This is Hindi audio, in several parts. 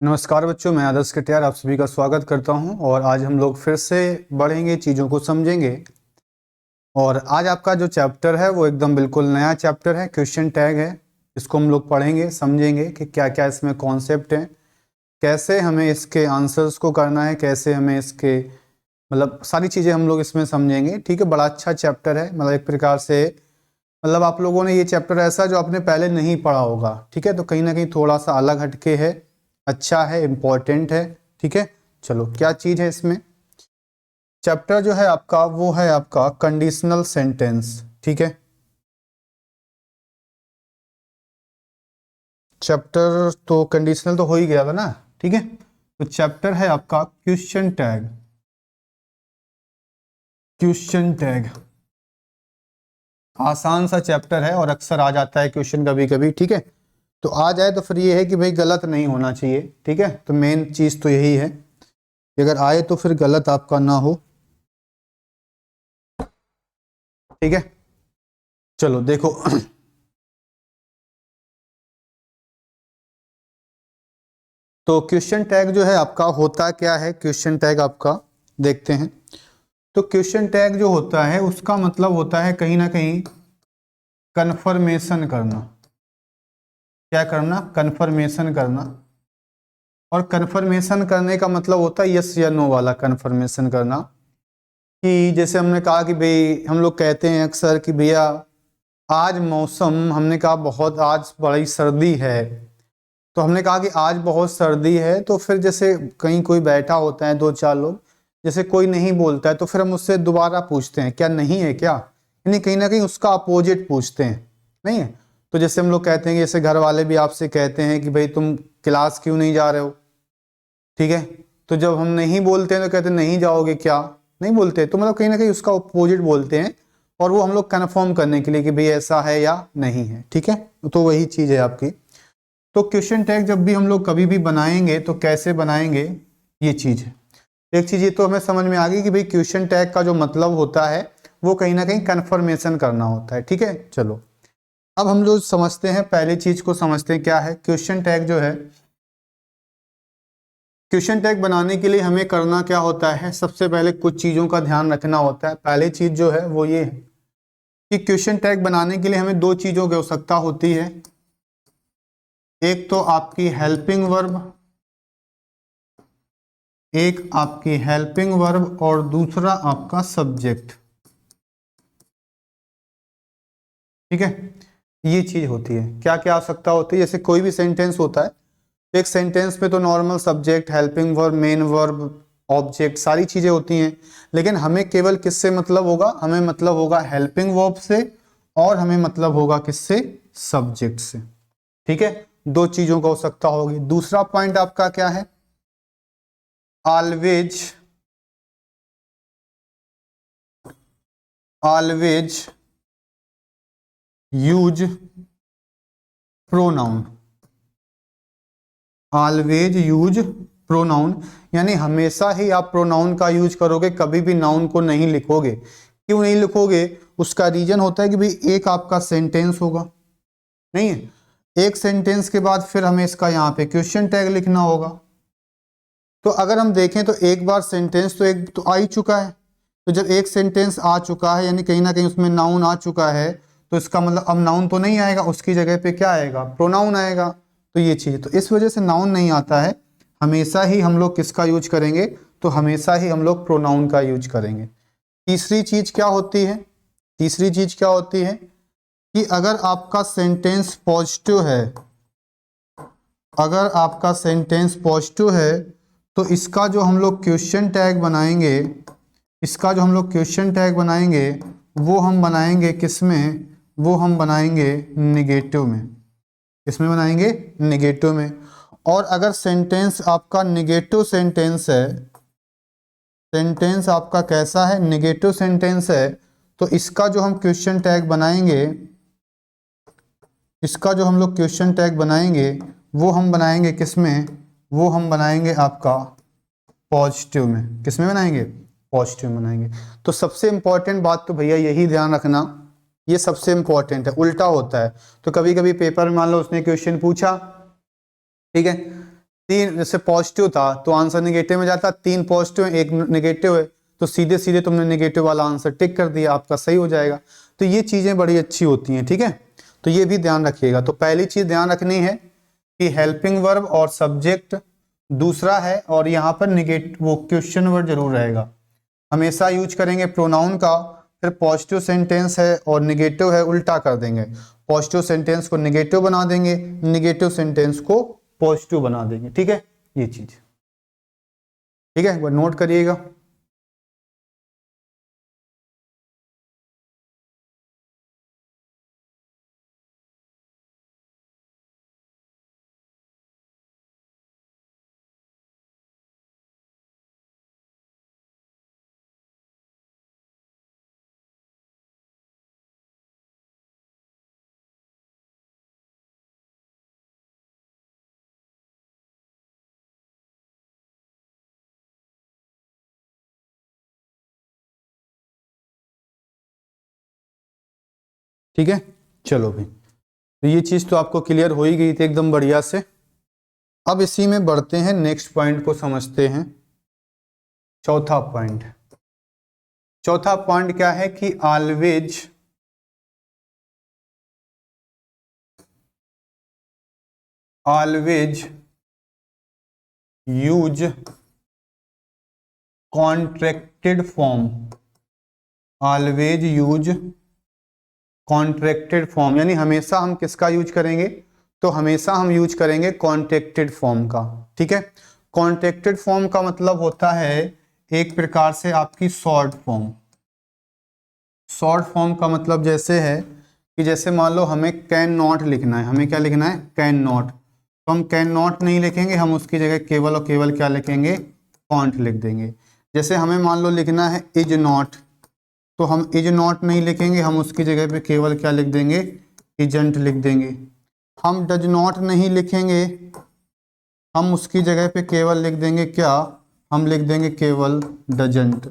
नमस्कार बच्चों, मैं आदर्श कटियार आप सभी का स्वागत करता हूं और आज हम लोग फिर से बढ़ेंगे, चीज़ों को समझेंगे। और आज आपका जो चैप्टर है वो एकदम बिल्कुल नया चैप्टर है, क्वेश्चन टैग है। इसको हम लोग पढ़ेंगे, समझेंगे कि क्या क्या इसमें कॉन्सेप्ट हैं, कैसे हमें इसके आंसर्स को करना है, कैसे हमें इसके मतलब सारी चीज़ें हम लोग इसमें समझेंगे। ठीक है, बड़ा अच्छा चैप्टर है। मतलब एक प्रकार से मतलब आप लोगों ने ये चैप्टर ऐसा जो आपने पहले नहीं पढ़ा होगा। ठीक है, तो कहीं ना कहीं थोड़ा सा अलग हटके है, अच्छा है, इम्पोर्टेंट है। ठीक है, चलो क्या चीज़ है इसमें। चैप्टर जो है आपका वो है आपका कंडीशनल सेंटेंस। ठीक है, चैप्टर तो कंडीशनल तो हो ही गया था ना। ठीक है, तो चैप्टर है आपका क्वेश्चन टैग। क्वेश्चन टैग आसान सा चैप्टर है और अक्सर आ जाता है क्वेश्चन कभी कभी। ठीक है, तो आ जाए तो फिर ये है कि भाई गलत नहीं होना चाहिए। ठीक है, तो मेन चीज़ तो यही है कि अगर आए तो फिर गलत आपका ना हो। ठीक है, चलो देखो तो क्वेश्चन टैग जो है आपका होता क्या है, क्वेश्चन टैग आपका देखते हैं। तो क्वेश्चन टैग जो होता है उसका मतलब होता है कहीं ना कहीं कन्फर्मेशन करना। क्या करना? कन्फर्मेशन करना। और कन्फर्मेशन करने का मतलब होता है यस या नो वाला कन्फर्मेशन करना। कि जैसे हमने कहा कि भाई हम लोग कहते हैं अक्सर कि भैया आज मौसम, हमने कहा बहुत आज बड़ी सर्दी है। तो हमने कहा कि आज बहुत सर्दी है, तो फिर जैसे कहीं कोई बैठा होता है, दो चार लोग, जैसे कोई नहीं बोलता है तो फिर हम उससे दोबारा पूछते हैं क्या नहीं है क्या, यानी कहीं ना कहीं उसका अपोजिट पूछते हैं। नहीं है? तो जैसे हम लोग कहते हैं कि जैसे घर वाले भी आपसे कहते हैं कि भाई तुम क्लास क्यों नहीं जा रहे हो। ठीक है, तो जब हम नहीं बोलते हैं तो कहते हैं नहीं जाओगे क्या, नहीं बोलते, तो मतलब कहीं ना कहीं उसका अपोजिट बोलते हैं। और वो हम लोग कन्फर्म करने के लिए कि भाई ऐसा है या नहीं है। ठीक है, तो वही चीज़ है आपकी। तो क्वेश्चन टैग जब भी हम लोग कभी भी बनाएंगे तो कैसे बनाएंगे, ये चीज़ है। एक चीज़ ये तो हमें समझ में आ गई कि भाई क्वेश्चन टैग का जो मतलब होता है वो कहीं ना कहीं कन्फर्मेशन करना होता है। ठीक है, चलो अब हम लोग समझते हैं, पहली चीज को समझते हैं क्या है क्वेश्चन टैग जो है। क्वेश्चन टैग बनाने के लिए हमें करना क्या होता है, सबसे पहले कुछ चीज़ों का ध्यान रखना होता है। पहली चीज़ जो है वो ये है कि क्वेश्चन टैग बनाने के लिए हमें दो चीज़ों की आवश्यकता होती है। एक तो आपकी हेल्पिंग वर्ब, एक आपकी हेल्पिंग वर्ब और दूसरा आपका सब्जेक्ट। ठीक है, ये चीज होती है। क्या क्या आवश्यकता होती है, जैसे कोई भी सेंटेंस होता है तो एक सेंटेंस में तो normal subject, helping verb, main verb, object सारी चीजें होती हैं। लेकिन हमें केवल किससे मतलब होगा, हमें मतलब होगा हेल्पिंग वर्ब से, और हमें मतलब होगा किससे, सब्जेक्ट से। ठीक है, दो चीजों की आवश्यकता होगी। दूसरा पॉइंट आपका क्या है, always, always use pronoun. Always use pronoun, यानी हमेशा ही आप प्रोनाउन का यूज करोगे, कभी भी नाउन को नहीं लिखोगे। क्यों नहीं लिखोगे? उसका रीजन होता है कि भाई एक आपका सेंटेंस होगा, नहीं है, एक सेंटेंस के बाद फिर हमें इसका यहाँ पे क्वेश्चन टैग लिखना होगा। तो अगर हम देखें तो एक बार सेंटेंस तो एक तो आ ही चुका है। तो जब एक सेंटेंस आ चुका है यानी कहीं ना कहीं उसमें नाउन आ चुका है, तो इसका मतलब अब नाउन तो नहीं आएगा, उसकी जगह पे क्या आएगा, प्रोनाउन आएगा। तो ये चीज़, तो इस वजह से नाउन नहीं आता है। हमेशा ही हम लोग किसका यूज करेंगे, तो हमेशा ही हम लोग प्रोनाउन का यूज करेंगे। तीसरी चीज क्या होती है, तीसरी चीज क्या होती है कि अगर आपका सेंटेंस पॉजिटिव है, अगर आपका सेंटेंस पॉजिटिव है तो इसका जो हम लोग क्वेश्चन टैग बनाएंगे, इसका जो हम लोग क्वेश्चन टैग बनाएंगे वो हम बनाएंगे किस में, वो हम बनाएंगे निगेटिव में। किसमें बनाएंगे, निगेटिव में। और अगर सेंटेंस आपका निगेटिव सेंटेंस है, सेंटेंस आपका कैसा है, निगेटिव सेंटेंस है, तो इसका जो हम क्वेश्चन टैग बनाएंगे, इसका जो हम लोग क्वेश्चन टैग बनाएंगे वो हम बनाएंगे किसमें, वो हम बनाएंगे आपका पॉजिटिव में। किसमें बनाएंगे, पॉजिटिव में बनाएंगे। तो सबसे इंपॉर्टेंट बात तो भैया यही ध्यान रखना, ये सबसे इंपॉर्टेंट है। उल्टा होता है, तो कभी कभी पेपर में मान लो उसने क्वेश्चन पूछा, ठीक है, तीन, जैसे पॉजिटिव था तो आंसर नेगेटिव में जाता, 3 पॉजिटिव है 1 नेगेटिव है, तो सीधे सीधे तुमने नेगेटिव वाला आंसर टिक कर दिया, आपका सही हो जाएगा। तो ये चीजें बड़ी अच्छी होती हैं, ठीक है। तो ये भी ध्यान रखिएगा। तो पहली चीज ध्यान रखनी है कि हेल्पिंग वर्ब और सब्जेक्ट दूसरा है, और यहाँ पर निगेटिव वो क्वेश्चन वर्ड जरूर रहेगा। हमेशा यूज करेंगे प्रोनाउन का। फिर पॉजिटिव सेंटेंस है और निगेटिव है, उल्टा कर देंगे, पॉजिटिव सेंटेंस को निगेटिव बना देंगे, निगेटिव सेंटेंस को पॉजिटिव बना देंगे, ठीक है। ये चीज ठीक है, एक बार नोट करिएगा। ठीक है, चलो भाई, तो ये चीज तो आपको क्लियर हो ही गई थी एकदम बढ़िया से। अब इसी में बढ़ते हैं, नेक्स्ट पॉइंट को समझते हैं। चौथा पॉइंट, चौथा पॉइंट क्या है कि always always use contracted form. Always use contracted form, यानी हमेशा हम किसका यूज करेंगे, तो हमेशा हम यूज करेंगे कॉन्ट्रैक्टेड फॉर्म का, ठीक है। कॉन्ट्रैक्टेड फॉर्म का मतलब होता है एक प्रकार से आपकी शॉर्ट फॉर्म। शॉर्ट फॉर्म का मतलब जैसे है कि जैसे मान लो हमें कैन नॉट लिखना है, हमें क्या लिखना है, कैन नॉट, तो हम कैन नॉट नहीं लिखेंगे, हम उसकी जगह केवल और केवल क्या लिखेंगे, कॉन्ट लिख देंगे। जैसे हमें मान लो लिखना है इज नॉट, तो हम इज नॉट नहीं लिखेंगे, हम उसकी जगह पे केवल क्या लिख देंगे, इजंट लिख देंगे। हम डज नॉट नहीं लिखेंगे, हम उसकी जगह पे केवल लिख देंगे क्या, हम लिख देंगे केवल डजंट।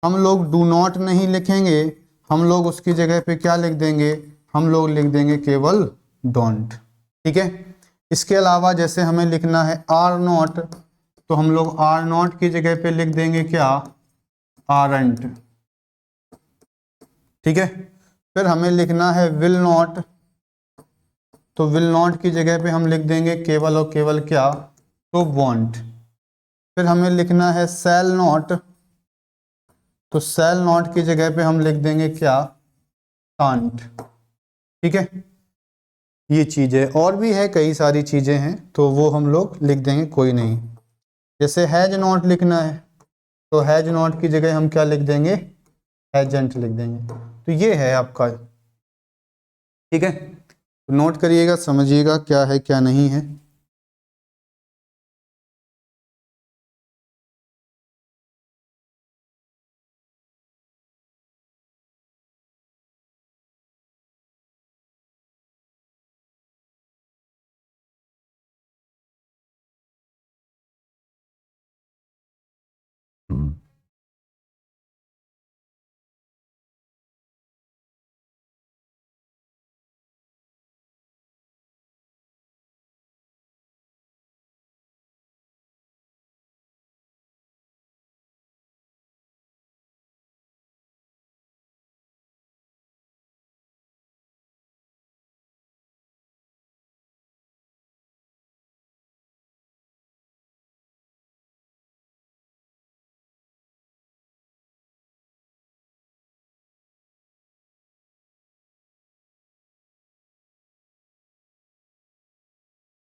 हम लोग डू नॉट नहीं लिखेंगे, हम लोग उसकी जगह पे क्या लिख देंगे, हम लोग लिख देंगे केवल डोंट, ठीक है। इसके अलावा जैसे हमें लिखना है आर नॉट, तो हम लोग आर नॉट की जगह पे लिख देंगे क्या, आरंट, ठीक है। फिर हमें लिखना है विल नॉट, तो विल नॉट की जगह पे हम लिख देंगे केवल और केवल क्या, तो वॉन्ट। फिर हमें लिखना है सेल नॉट, तो सेल नॉट की जगह पे हम लिख देंगे क्या, कांट, ठीक है। ये चीजें और भी है, कई सारी चीजें हैं, तो वो हम लोग लिख देंगे, कोई नहीं। जैसे हैज नॉट लिखना है, तो हैज नॉट की जगह हम क्या लिख देंगे, हैजंट लिख देंगे। तो ये है आपका, ठीक है। तो नोट करिएगा, समझिएगा क्या है क्या नहीं है।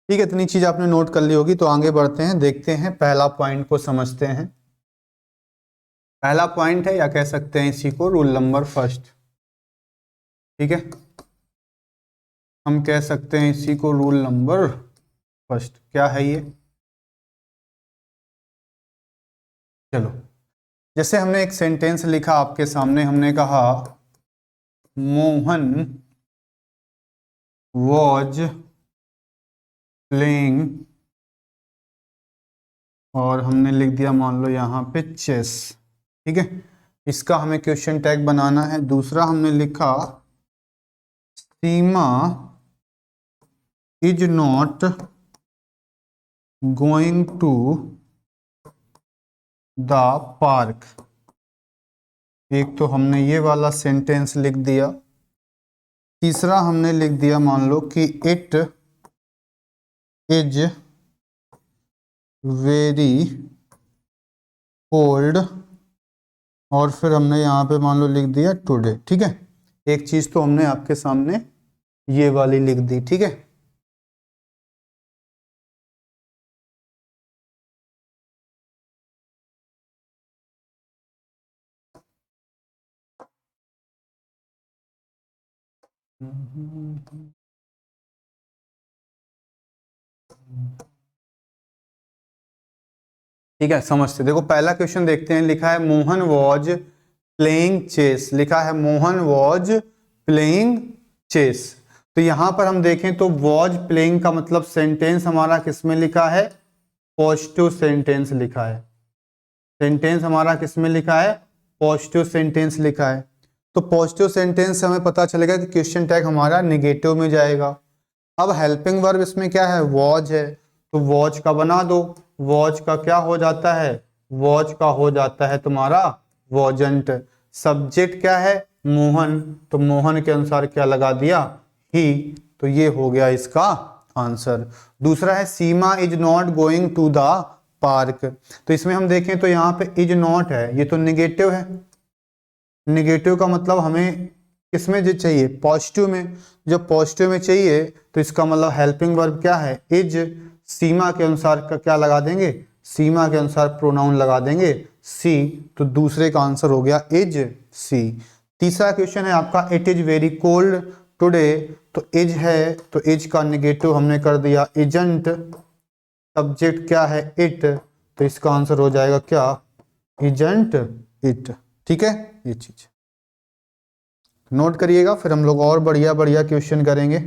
ठीक है, इतनी चीज आपने नोट कर ली होगी, तो आगे बढ़ते हैं, देखते हैं पहला पॉइंट को समझते हैं। पहला पॉइंट है, या कह सकते हैं इसी को रूल नंबर फर्स्ट, ठीक है। हम कह सकते हैं इसी को रूल नंबर फर्स्ट। क्या है ये, चलो, जैसे हमने एक सेंटेंस लिखा आपके सामने, हमने कहा मोहन वॉज प्लेइंग, और हमने लिख दिया मान लो यहाँ पे चेस, ठीक है। इसका हमें क्वेश्चन टैग बनाना है। दूसरा हमने लिखा Seema is not going to the park. एक तो हमने ये वाला सेंटेंस लिख दिया। तीसरा हमने लिख दिया, मान लो कि इट इज वेरी कोल्ड, और फिर हमने यहाँ पे मान लो लिख दिया टुडे। ठीक है, एक चीज तो हमने आपके सामने ये वाली लिख दी। ठीक है, ठीक है, समझते। देखो पहला क्वेश्चन देखते हैं। लिखा है मोहन वॉज प्लेइंग चेस। लिखा है मोहन वॉज प्लेइंग चेस। तो यहां पर हम देखें तो वॉज प्लेइंग का मतलब सेंटेंस हमारा किस में लिखा है? पॉजिटिव सेंटेंस लिखा है। सेंटेंस हमारा किस में लिखा है? पॉजिटिव सेंटेंस लिखा है। तो पॉजिटिव सेंटेंस से हमें पता चलेगा कि क्वेश्चन टैग हमारा निगेटिव में जाएगा। अब हेल्पिंग वर्ब इसमें क्या है? वॉज है, तो वॉच का बना दो। वॉच का क्या हो जाता है? वॉच का हो जाता है तुम्हारा वॉजंट। सब्जेक्ट क्या है? मोहन, तो मोहन के अनुसार क्या लगा दिया? ही। तो ये हो गया इसका आंसर। दूसरा है Seema is not going to the park. तो इसमें हम देखें तो यहाँ पे इज नॉट है, ये तो निगेटिव है। निगेटिव का मतलब हमें किसमें जो चाहिए? पॉजिटिव में। जब पॉजिटिव में चाहिए तो इसका मतलब हेल्पिंग वर्ब क्या है? इज। सीमा के अनुसार का क्या लगा देंगे? सीमा के अनुसार प्रोनाउन लगा देंगे सी। तो दूसरे का आंसर हो गया इज सी। तीसरा क्वेश्चन है आपका it is very cold today. तो इज है, तो इज का निगेटिव हमने कर दिया इजंट। सब्जेक्ट क्या है? इट, तो इसका आंसर हो जाएगा क्या? Isn't it. ठीक है, ये चीज नोट करिएगा, फिर हम लोग और बढ़िया बढ़िया क्वेश्चन करेंगे।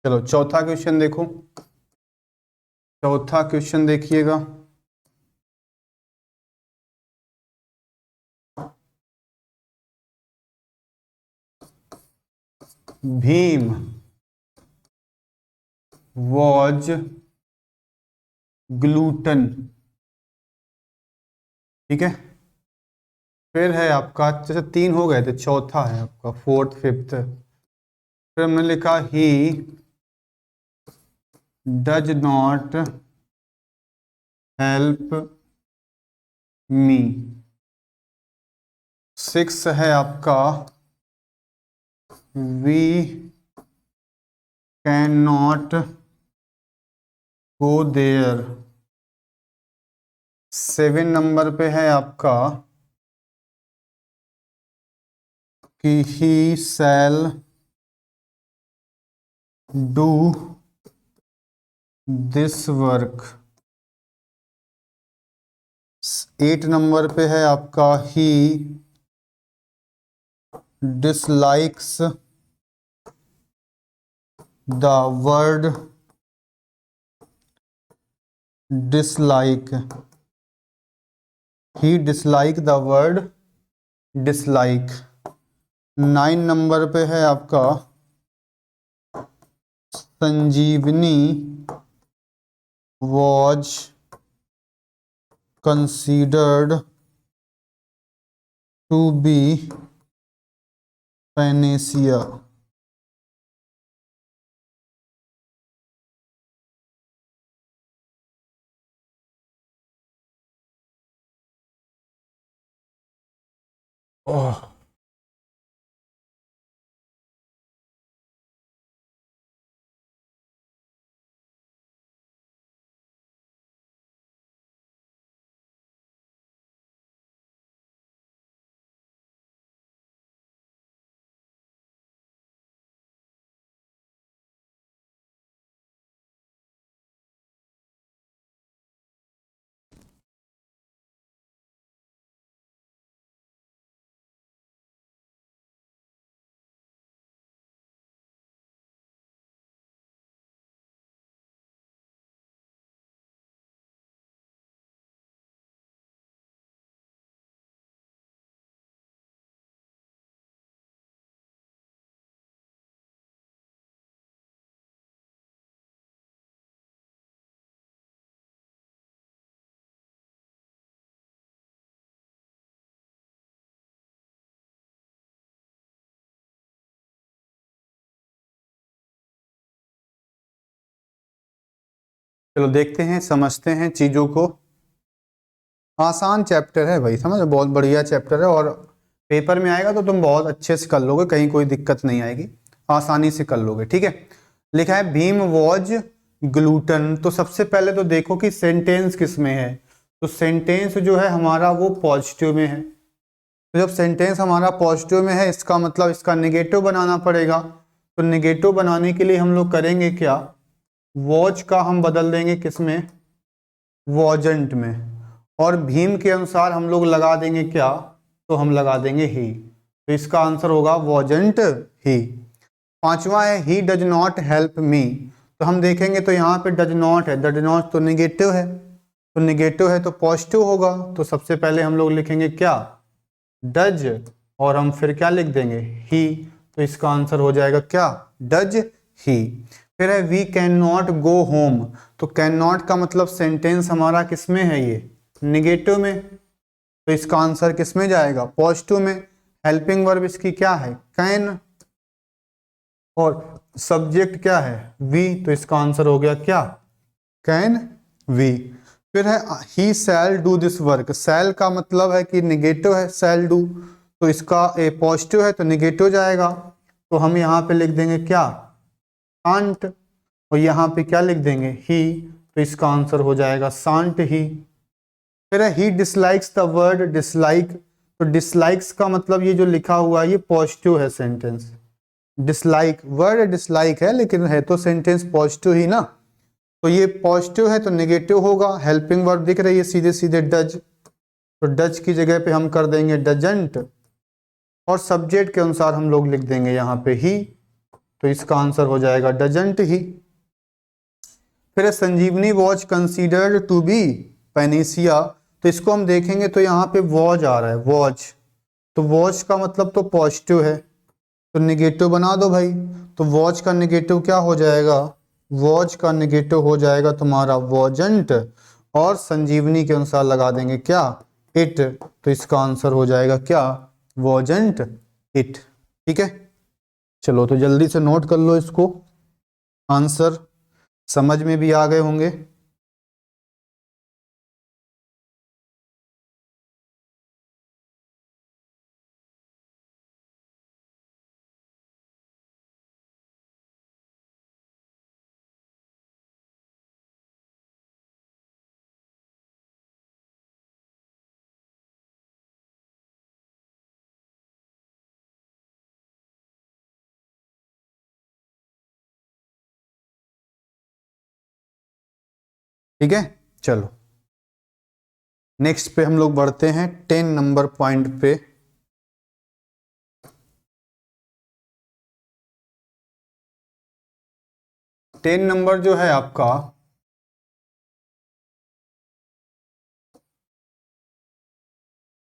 चलो चौथा क्वेश्चन देखो। चौथा क्वेश्चन देखिएगा। Bhim was gluten. ठीक है, फिर है आपका, जैसे तीन हो गए थे, चौथा है आपका फोर्थ फिफ्थ। फिर हमने लिखा he does not help me. Six है आपका we can not go there. Seven number पे है आपका कि he shall do this work. Eight number पे है आपका he dislikes the word dislike. He dislike the word dislike. Nine number पे है आपका Sanjeevani was considered to be panacea. Oh, चलो देखते हैं, समझते हैं चीज़ों को। आसान चैप्टर है भाई, समझ, बहुत बढ़िया चैप्टर है, और पेपर में आएगा तो तुम बहुत अच्छे से कर लोगे, कहीं कोई दिक्कत नहीं आएगी, आसानी से कर लोगे। ठीक है, लिखा है भीम वॉज ग्लूटन। तो सबसे पहले तो देखो कि सेंटेंस किस में है। तो सेंटेंस जो है हमारा वो पॉजिटिव में है। तो जब सेंटेंस हमारा पॉजिटिव में है, इसका मतलब इसका नेगेटिव बनाना पड़ेगा। तो नेगेटिव बनाने के लिए हम लोग करेंगे क्या, वॉच का हम बदल देंगे किस में, वॉजेंट में, और भीम के अनुसार हम लोग लगा देंगे क्या, तो हम लगा देंगे ही। तो इसका आंसर होगा वॉजेंट ही। पांचवा है ही डज नॉट हेल्प मी। तो हम देखेंगे तो यहाँ पे डज नॉट है, डज नॉट तो निगेटिव है, तो निगेटिव है तो पॉजिटिव होगा। तो सबसे पहले हम लोग लिखेंगे क्या, डज, और हम फिर क्या लिख देंगे, ही। तो इसका आंसर हो जाएगा क्या, डज ही। फिर है we can not go home. तो कैन नॉट का मतलब सेंटेंस हमारा किस में है, ये निगेटिव में, तो इसका आंसर किस में जाएगा, पॉजिटिव में। हेल्पिंग वर्ब इसकी क्या है, कैन, और सब्जेक्ट क्या है, वी, तो इसका आंसर हो गया क्या, कैन वी। फिर है he shall do this work. Shall का मतलब है कि निगेटिव है, शैल डू, तो इसका ए पॉजिटिव है तो निगेटिव जाएगा। तो हम यहाँ पे लिख देंगे क्या, शांत, और यहाँ पे क्या लिख देंगे, ही, तो इसका आंसर हो जाएगा शांत ही। फिर है ही डिसलाइक्स द वर्ड डिसलाइक। तो डिसलाइक्स का मतलब ये जो लिखा हुआ है ये पॉजिटिव है सेंटेंस, डिसलाइक वर्ड डिसलाइक है लेकिन है तो सेंटेंस पॉजिटिव ही ना, तो ये पॉजिटिव है तो नेगेटिव होगा। हेल्पिंग वर्ब दिख रही है सीधे सीधे डज, तो डज की जगह पे हम कर देंगे डजंट, और सब्जेक्ट के अनुसार हम लोग लिख देंगे यहाँ पे ही, तो इसका आंसर हो जाएगा डजंट ही। फिर संजीवनी वॉज कंसीडर्ड टू बी पेनिसिया। तो इसको हम देखेंगे तो यहाँ पे वॉज आ रहा है, वॉज, तो वॉज का मतलब तो पॉजिटिव है, तो निगेटिव बना दो भाई। तो वॉच का निगेटिव क्या हो जाएगा, वॉच का निगेटिव हो जाएगा तुम्हारा वॉजेंट, और संजीवनी के अनुसार लगा देंगे क्या, इट, तो इसका आंसर हो जाएगा क्या, वॉजेंट इट। ठीक है, चलो तो जल्दी से नोट कर लो इसको, आंसर समझ में भी आ गए होंगे। ठीक है, चलो नेक्स्ट पे हम लोग बढ़ते हैं 10 नंबर पॉइंट पे। 10 नंबर जो है आपका,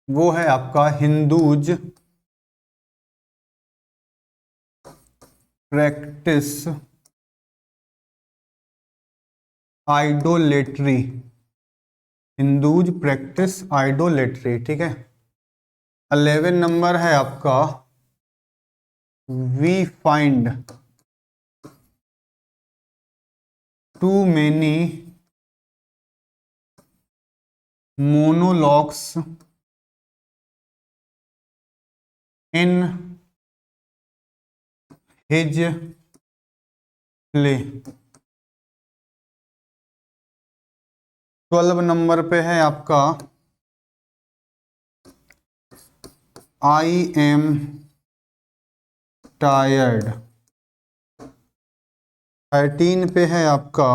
वो है आपका Hindus practise idolatry, Hindus practise idolatry. ठीक है, 11 नंबर है आपका we find too many monologues in his play. 12 number पे है आपका आई एम टायर्ड। 13 पे है आपका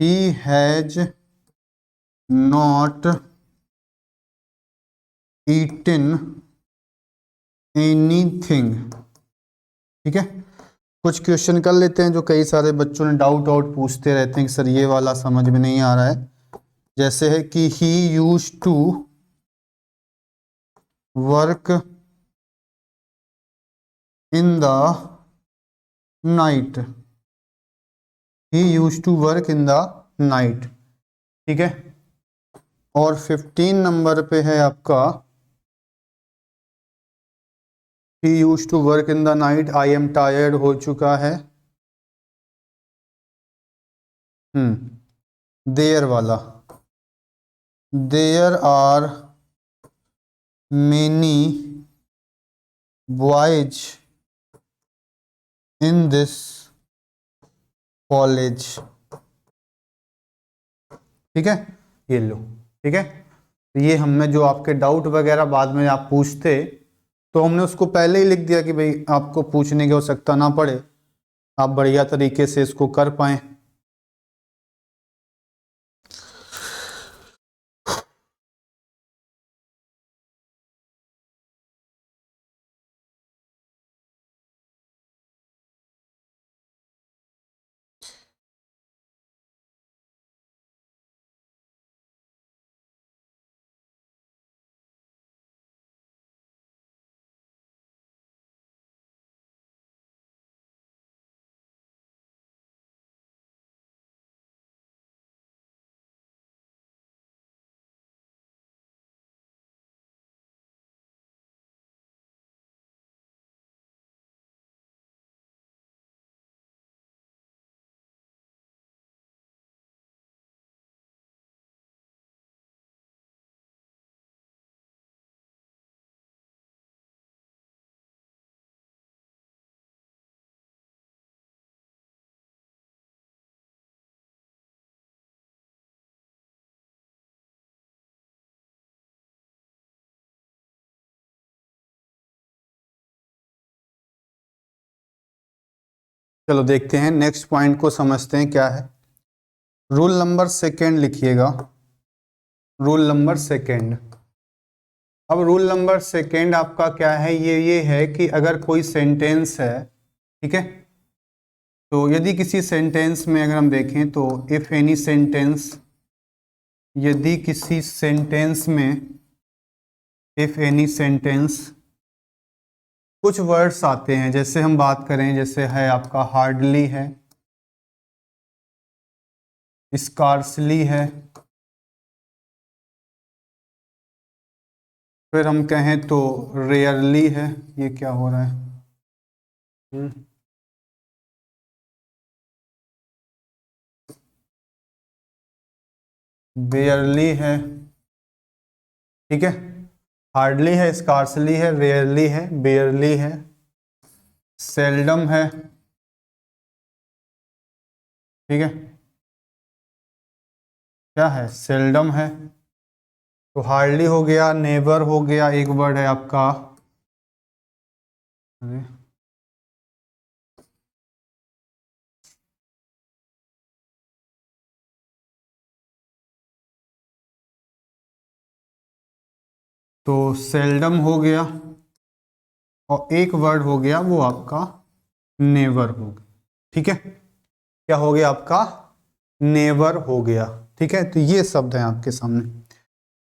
he has not eaten anything. ठीक है, कुछ क्वेश्चन कर लेते हैं जो कई सारे बच्चों ने डाउट आउट पूछते रहते हैं कि सर ये वाला समझ में नहीं आ रहा है। जैसे है कि he used to work in the night, he used to work in the night. ठीक है, और 15 नंबर पे है आपका he used to work in the night, I am tired हो चुका है। देयर वाला, there are many boys in this college. ठीक है, ये लो। ठीक है, ये हमें जो आपके डाउट वगैरह बाद में आप पूछते तो हमने उसको पहले ही लिख दिया कि भाई आपको पूछने की आवश्यकता ना पड़े, आप बढ़िया तरीके से इसको कर पाए। चलो देखते हैं, नेक्स्ट पॉइंट को समझते हैं क्या है। रूल नंबर सेकेंड लिखिएगा, रूल नंबर सेकेंड। अब रूल नंबर सेकेंड आपका क्या है, ये है कि अगर कोई सेंटेंस है, ठीक है, तो यदि किसी सेंटेंस में अगर हम देखें तो इफ एनी सेंटेंस, यदि किसी सेंटेंस में, इफ एनी सेंटेंस कुछ वर्ड्स आते हैं, जैसे हम बात करें, जैसे है आपका हार्डली है, स्कार्सली है, फिर हम कहें तो रेयरली है। ये क्या हो रहा है? बेयरली है, ठीक है, हार्डली है, स्कार्सली है, रेयरली है, बेयरली है, सेल्डम है, ठीक है, क्या है, सेल्डम है। तो हार्डली हो गया, नेवर हो गया, एक वर्ड है आपका, अरे तो सेल्डम हो गया, और एक वर्ड हो गया वो आपका नेवर हो गया। ठीक है, क्या हो गया आपका, नेवर हो गया। ठीक है, तो ये शब्द हैं आपके सामने।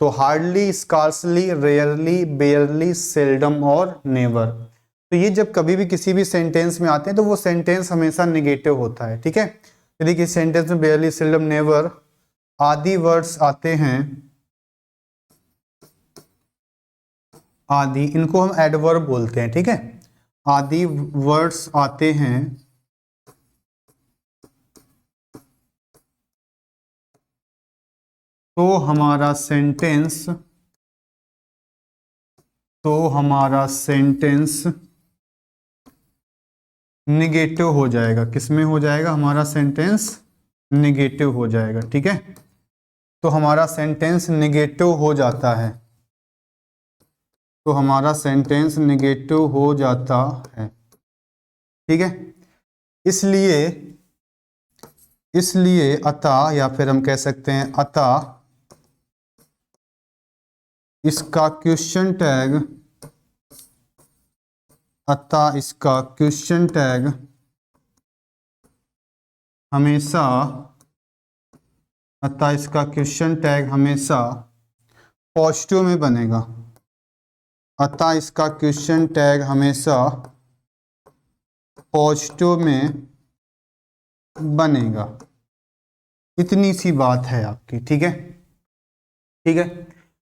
तो हार्डली, स्कार्सली, रेयरली, बेयरली, सेल्डम और नेवर। तो ये जब कभी भी किसी भी सेंटेंस में आते हैं तो वो सेंटेंस हमेशा नेगेटिव होता है। ठीक है, यदि किसी सेंटेंस में बेयरली, सेल्डम, नेवर आदि वर्ड्स आते हैं, आदि, इनको हम एडवर्ब बोलते हैं। ठीक है, आदि वर्ड्स आते हैं तो हमारा सेंटेंस निगेटिव हो जाएगा। किसमें हो जाएगा, हमारा सेंटेंस निगेटिव हो जाएगा। ठीक है, तो हमारा सेंटेंस निगेटिव हो जाता है, तो हमारा सेंटेंस निगेटिव हो जाता है। ठीक है, इसलिए अतः, या फिर हम कह सकते हैं अतः इसका क्वेश्चन टैग, अतः इसका क्वेश्चन टैग हमेशा, अतः इसका क्वेश्चन टैग हमेशा पॉजिटिव में बनेगा। अतः इसका क्वेश्चन टैग हमेशा पॉजिटिव में बनेगा। इतनी सी बात है आपकी। ठीक है, ठीक है,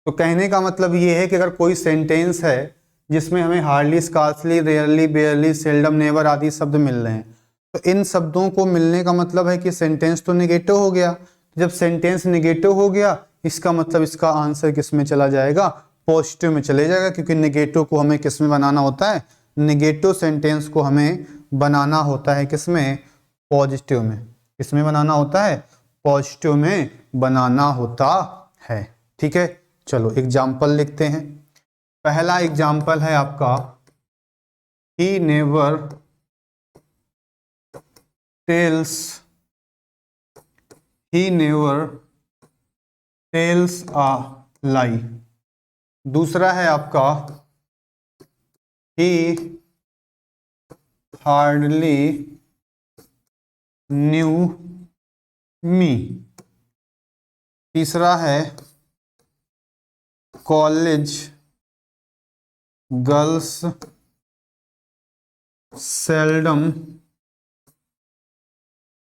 तो कहने का मतलब ये है कि अगर कोई सेंटेंस है जिसमें हमें hardly, scarcely, rarely, बेयरली, seldom, never आदि शब्द मिल रहे हैं, तो इन शब्दों को मिलने का मतलब है कि सेंटेंस तो नेगेटिव हो गया। जब सेंटेंस नेगेटिव हो गया इसका मतलब इसका आंसर किस में चला जाएगा, पॉजिटिव में चले जाएगा, क्योंकि नेगेटिव को हमें किस में बनाना होता है, नेगेटिव सेंटेंस को हमें बनाना होता है किस में, पॉजिटिव में। किस में बनाना होता है, पॉजिटिव में बनाना होता है। ठीक है, चलो एग्जाम्पल लिखते हैं। पहला एग्जाम्पल है आपका, he never tells, he never tells a lie. दूसरा है आपका, ही हार्डली न्यू मी। तीसरा है, college girls seldom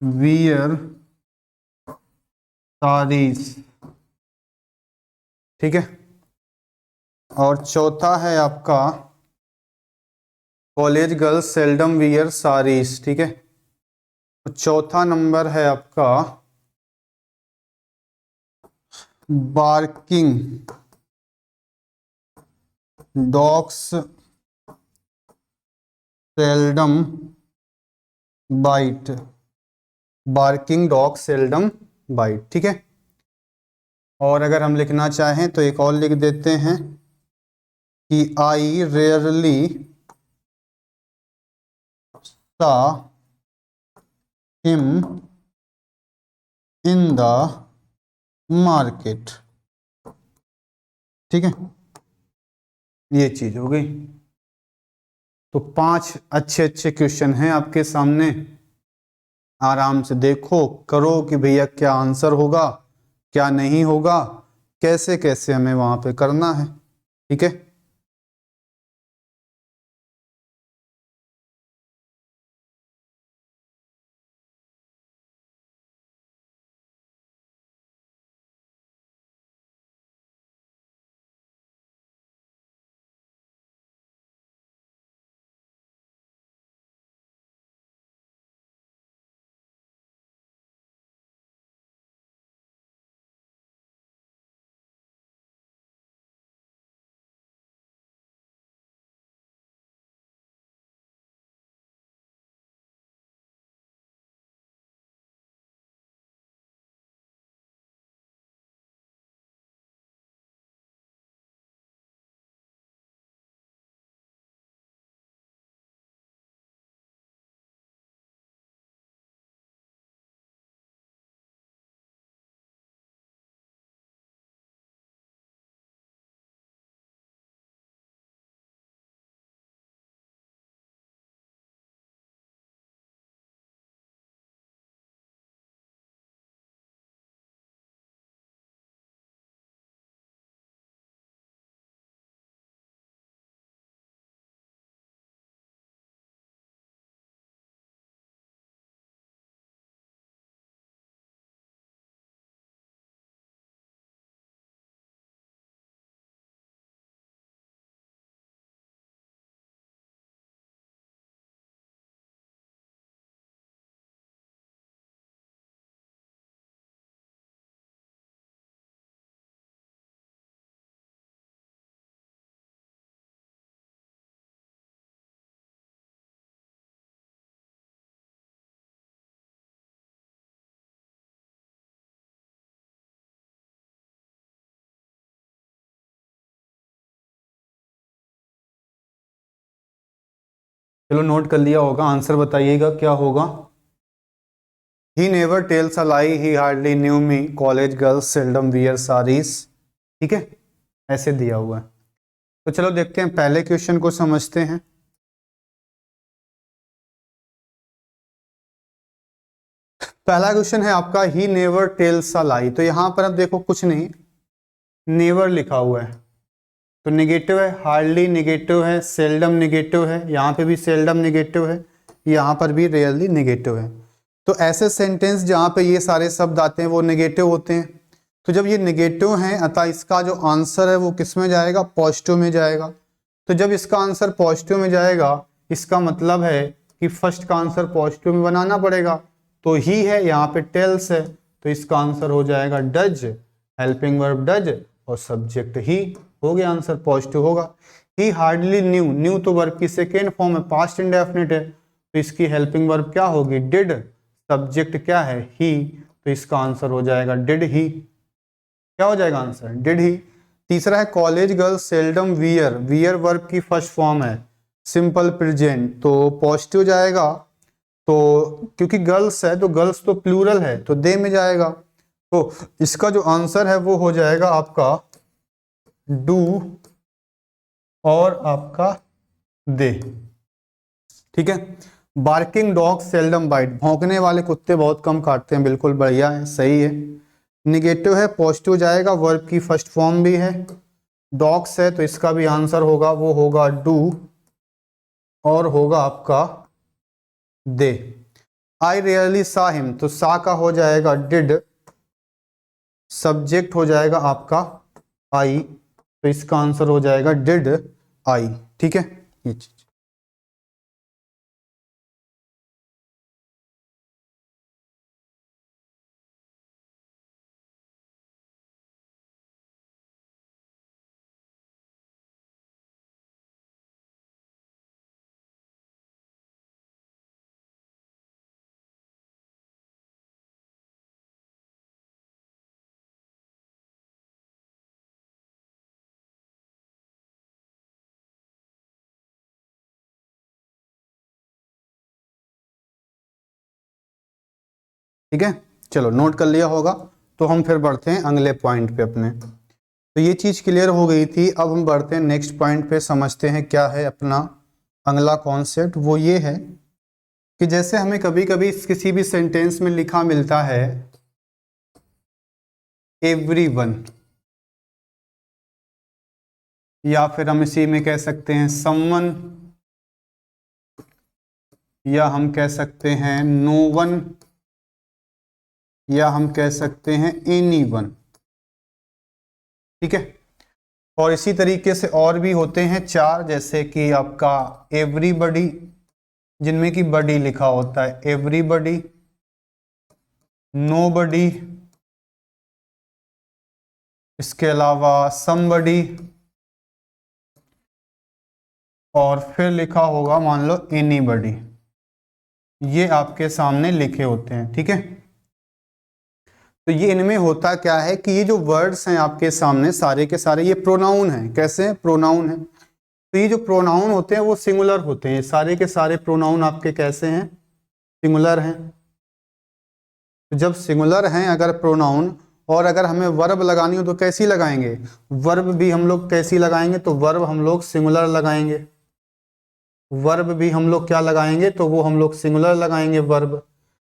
wear saris. ठीक है, और चौथा है आपका, college girls seldom wear saris. ठीक है, तो चौथा नंबर है आपका, barking dogs seldom bite, barking dog seldom bite. ठीक है, और अगर हम लिखना चाहें तो एक और लिख देते हैं कि आई रेयरली सा हिम इन द मार्केट। ठीक है, ये चीज हो गई। तो 5 अच्छे अच्छे क्वेश्चन हैं आपके सामने, आराम से देखो, करो कि भैया क्या आंसर होगा, क्या नहीं होगा, कैसे कैसे हमें वहां पे करना है। ठीक है, चलो नोट कर लिया होगा, आंसर बताइएगा क्या होगा। ही never tells a lie, he hardly knew me, college girls seldom wear saris. ठीक है, ऐसे दिया हुआ है। तो चलो देखते हैं, पहले क्वेश्चन को समझते हैं। पहला क्वेश्चन है आपका, ही नेवर टेल्स अ लाई। तो यहां पर अब देखो कुछ नहीं, नेवर लिखा हुआ है तो नेगेटिव है, हार्डली नेगेटिव है, सेल्डम नेगेटिव है, यहाँ पे भी सेल्डम नेगेटिव है, यहाँ पर भी रेयरली नेगेटिव है। तो ऐसे सेंटेंस जहाँ पे ये सारे शब्द आते हैं वो नेगेटिव होते हैं। तो जब ये नेगेटिव हैं अतः इसका जो आंसर है वो किस में जाएगा, पॉजिटिव में जाएगा। तो जब इसका आंसर पॉजिटिव में जाएगा इसका मतलब है कि फर्स्ट का आंसर पॉजिटिव में बनाना पड़ेगा, तो ही है, यहाँ पे टेल्स है, तो इसका आंसर हो जाएगा डज, हेल्पिंग वर्ब डज और सब्जेक्ट ही, हो गया आंसर, पॉजिटिव होगा। ही हार्डली न्यू, न्यू तो वर्ब की सेकेंड फॉर्म है, पास्ट इंडेफिनिट है, तो इसकी हेल्पिंग वर्ब क्या होगी, डिड, सब्जेक्ट क्या है, ही, तो इसका आंसर हो जाएगा डिड ही, क्या हो जाएगा आंसर, डिड ही। तीसरा है college girls seldom wear, wear verb की फर्स्ट फॉर्म है, सिंपल प्रेजेंट, तो पॉजिटिव जाएगा, तो क्योंकि गर्ल्स है तो गर्ल्स तो प्लूरल है तो दे में जाएगा, तो इसका जो आंसर है वो हो जाएगा आपका डू और आपका दे, ठीक है। बार्किंग डॉग सेल्डम बाइट, भौंकने वाले कुत्ते बहुत कम काटते हैं, बिल्कुल बढ़िया है, सही है। निगेटिव है, पॉजिटिव जाएगा, वर्ब की फर्स्ट फॉर्म भी है, डॉग्स है तो इसका भी आंसर होगा वो होगा डू और होगा आपका दे। आई रियरली सा हिम, तो सा का हो जाएगा डिड, सब्जेक्ट हो जाएगा आपका आई, तो इसका आंसर हो जाएगा डिड आई, ठीक है ये चीज। ठीक है, चलो नोट कर लिया होगा, तो हम फिर बढ़ते हैं अगले पॉइंट पे अपने। तो ये चीज क्लियर हो गई थी, अब हम बढ़ते हैं नेक्स्ट पॉइंट पे, समझते हैं क्या है अपना अगला कॉन्सेप्ट। वो ये है कि जैसे हमें कभी कभी किसी भी सेंटेंस में लिखा मिलता है एवरीवन, या फिर हम इसी में कह सकते हैं समवन, या हम कह सकते हैं नो वन, या हम कह सकते हैं एनीवन, ठीक है। और इसी तरीके से और भी होते हैं चार, जैसे कि आपका एवरीबडी, जिनमें कि बडी लिखा होता है, एवरीबडी, नोबडी, इसके अलावा समबडी, और फिर लिखा होगा मान लो एनीबडी, ये आपके सामने लिखे होते हैं, ठीक है। तो ये इनमें होता क्या है कि ये जो वर्ड्स हैं आपके सामने सारे के सारे ये प्रोनाउन हैं, कैसे प्रोनाउन हैं, तो ये जो प्रोनाउन होते हैं वो सिंगुलर होते हैं, सारे के सारे प्रोनाउन आपके कैसे हैं, सिंगुलर हैं। तो जब सिंगुलर हैं अगर प्रोनाउन, और अगर हमें वर्ब लगानी हो तो कैसी लगाएंगे, वर्ब भी हम लोग कैसी लगाएंगे, तो वर्ब हम लोग सिंगुलर लगाएंगे, वर्ब भी हम लोग क्या लगाएंगे, तो वो हम लोग सिंगुलर लगाएंगे वर्ब।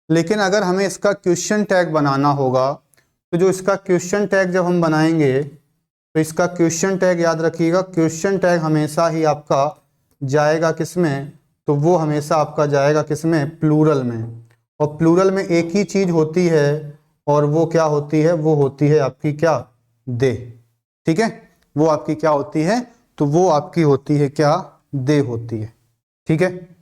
लेकिन अगर हमें इसका क्वेश्चन टैग बनाना होगा, तो जो इसका क्वेश्चन टैग जब हम बनाएंगे, तो इसका क्वेश्चन टैग याद रखिएगा, क्वेश्चन टैग हमेशा ही आपका जाएगा किसमें, तो वो हमेशा आपका जाएगा किसमें, प्लूरल में। और प्लूरल में एक ही चीज होती है, और वो क्या होती है, वो होती है आपकी क्या, दे, ठीक है। वो आपकी क्या होती है, तो वो आपकी होती है क्या, दे होती है, ठीक है।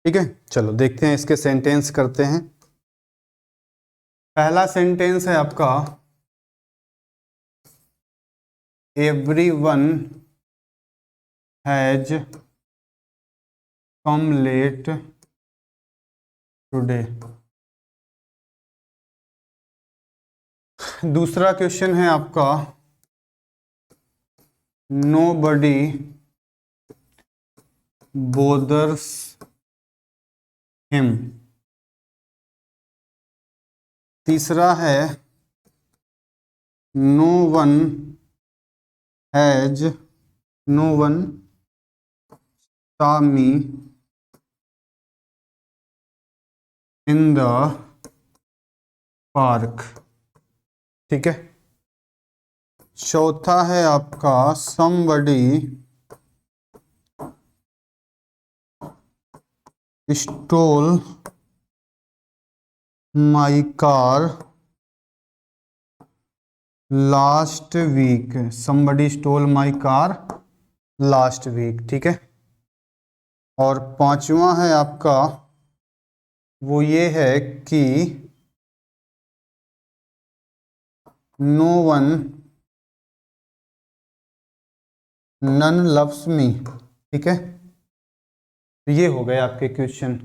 ठीक है, चलो देखते हैं इसके सेंटेंस करते हैं। पहला सेंटेंस है आपका everyone has come late today। दूसरा क्वेश्चन है आपका nobody bothers him। तीसरा है no one saw me in the park। ठीक है, चौथा है आपका somebody stole my car last week। somebody stole my car last week। ठीक है, और पांचवा है आपका वो ये है कि no one none loves me। ठीक है, तो ये हो गए आपके क्वेश्चन।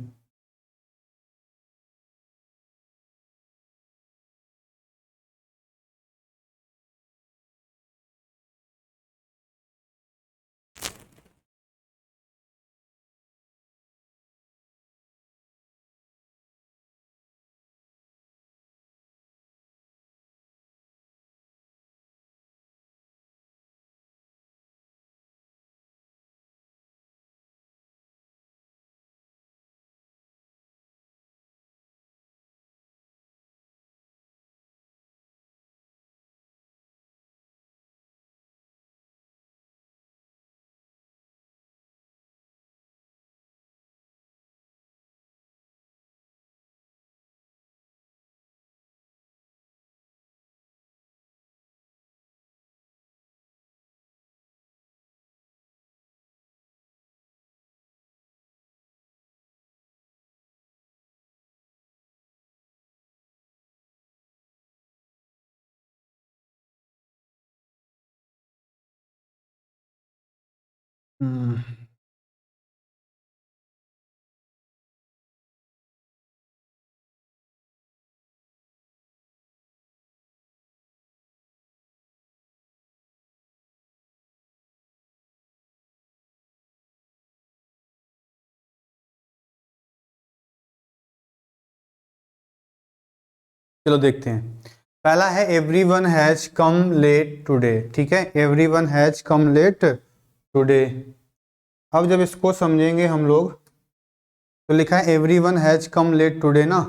चलो देखते हैं। पहला है everyone has come late today. ठीक है, everyone has come late today. अब जब इसको समझेंगे हम लोग तो लिखा है everyone has come late today ना,